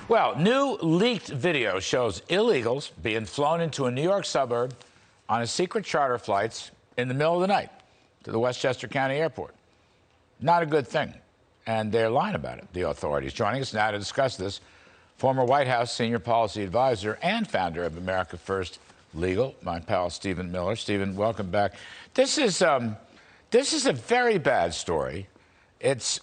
Well, new leaked video shows illegals being flown into a New York suburb on a secret charter flights in the middle of the night to the Westchester County Airport. Not a good thing. And they're lying about it, the authorities. Joining us now to discuss this, former White House senior policy advisor and founder of America First Legal, my pal Stephen Miller. Stephen, welcome back. This is a very bad story. It's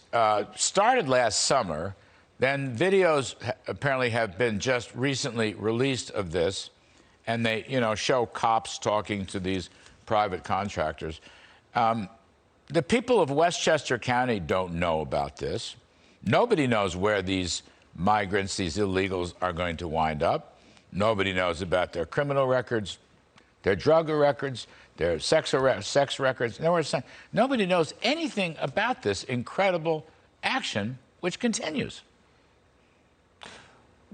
started last summer. Then videos apparently have been just recently released of this, and they, show cops talking to these private contractors. The people of Westchester County don't know about this. Nobody knows where these migrants, these illegals, are going to wind up. Nobody knows about their criminal records, their drug records, their sex records. In other words, nobody knows anything about this incredible action, which continues.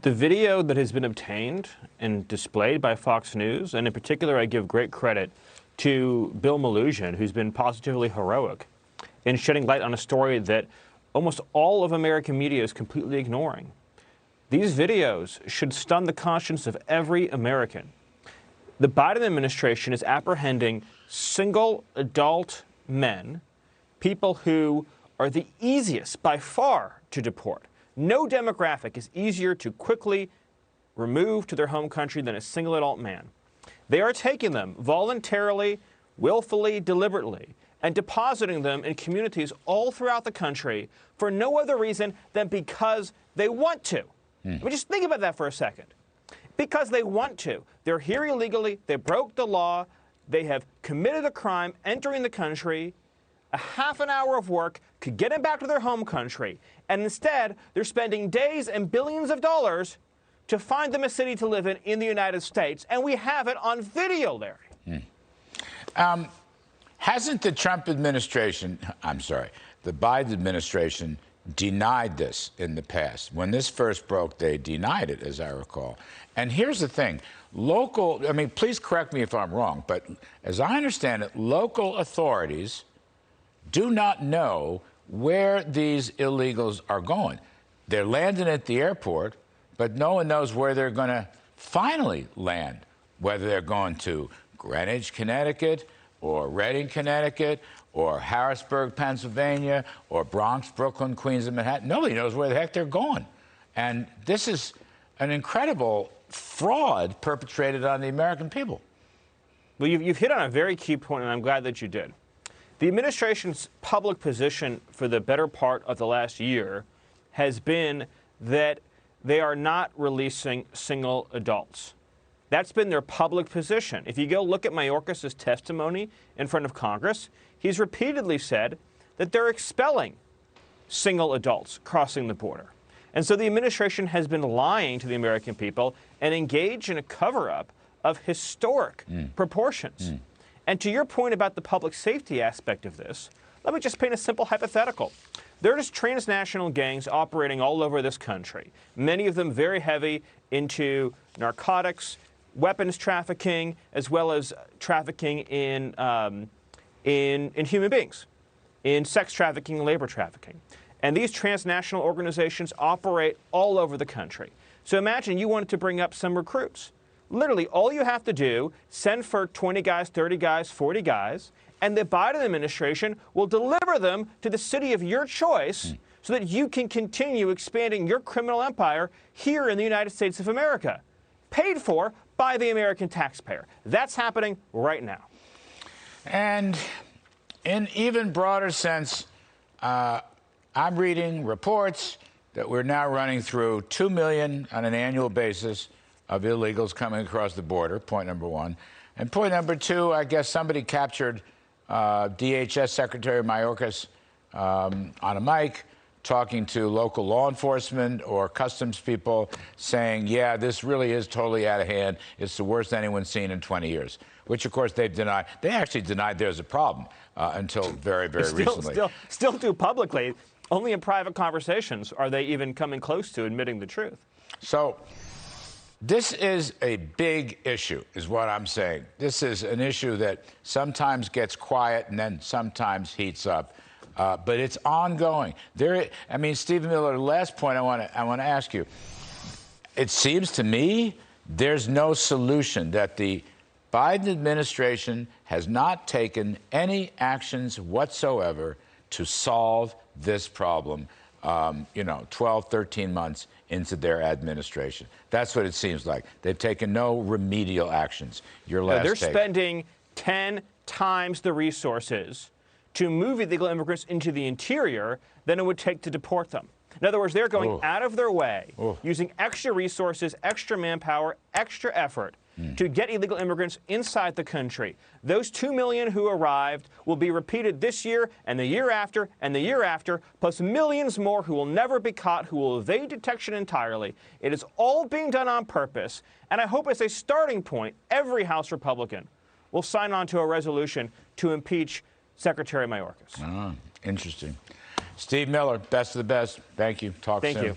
The video that has been obtained and displayed by Fox News, and in particular, I give great credit to Bill Maloogian, who's been positively heroic in shedding light on a story that almost all of American media is completely ignoring. These videos should stun the conscience of every American. The Biden administration is apprehending single adult men, people who are the easiest by far to deport. No demographic is easier to quickly remove to their home country than a single adult man. They are taking them voluntarily, willfully, deliberately, and depositing them in communities all throughout the country for no other reason than because they want to. Let me just think about that for a second. Because they want to. They're here illegally, they broke the law, they have committed a crime entering the country. A half an hour of work could get them back to their home country. And instead, they're spending days and billions of dollars to find them a city to live in the United States. And we have it on video, Larry. Hasn't the Trump administration, the Biden administration denied this in the past? When this first broke, they denied it, as I recall. And here's the thing. Please correct me if I'm wrong, but as I understand it, local authorities do not know where these illegals are going. They're landing at the airport, but no one knows where they're going to finally land, whether they're going to Greenwich, Connecticut, or Reading, Connecticut, or Harrisburg, Pennsylvania, or Bronx, Brooklyn, Queens, and Manhattan. Nobody knows where the heck they're going. And this is an incredible fraud perpetrated on the American people. Well, you've hit on a very key point, and I'm glad that you did. The administration's public position for the better part of the last year has been that they are not releasing single adults. That's been their public position. If you go look at Mayorkas' testimony in front of Congress, he's repeatedly said that they're expelling single adults crossing the border. And so the administration has been lying to the American people and engaged in a cover-up of historic proportions. And to your point about the public safety aspect of this, let me just paint a simple hypothetical. There are just transnational gangs operating all over this country, many of them very heavy into narcotics, weapons trafficking, as well as trafficking in human beings, in sex trafficking and labor trafficking. And these transnational organizations operate all over the country. So imagine you wanted to bring up some recruits. Literally, all you have to do, send for 20 guys, 30 guys, 40 guys, and the Biden administration will deliver them to the city of your choice so that you can continue expanding your criminal empire here in the United States of America, paid for by the American taxpayer. That's happening right now. And in even broader sense, I'm reading reports that we're now running through 2 million on an annual basis of illegals coming across the border, point number one. And point number two, I guess somebody captured DHS Secretary Mayorkas on a mic talking to local law enforcement or customs people saying, yeah, this really is totally out of hand. It's the worst anyone's seen in 20 years, which, of course, they've denied. They actually denied there's a problem until very, very recently. Still do publicly. Only in private conversations are they even coming close to admitting the truth. So this is a big issue, is what I'm saying. This is an issue that sometimes gets quiet and then sometimes heats up. But it's ongoing. Stephen Miller, the last point I want to ask you. It seems to me there's no solution, that the Biden administration has not taken any actions whatsoever to solve this problem, 12, 13 months into their administration. That's what it seems like. They've taken no remedial actions. Your last They're take. spending 10 times the resources to move illegal immigrants into the interior than it would take to deport them. In other words, they're going out of their way, using extra resources, extra manpower, extra effort to get illegal immigrants inside the country. Those 2 million who arrived will be repeated this year and the year after and the year after, plus millions more who will never be caught, who will evade detection entirely. It is all being done on purpose, and I hope as a starting point, every House Republican will sign on to a resolution to impeach Secretary Mayorkas. Interesting. Steve Miller, best of the best. Thank you. Talk soon. Thank you.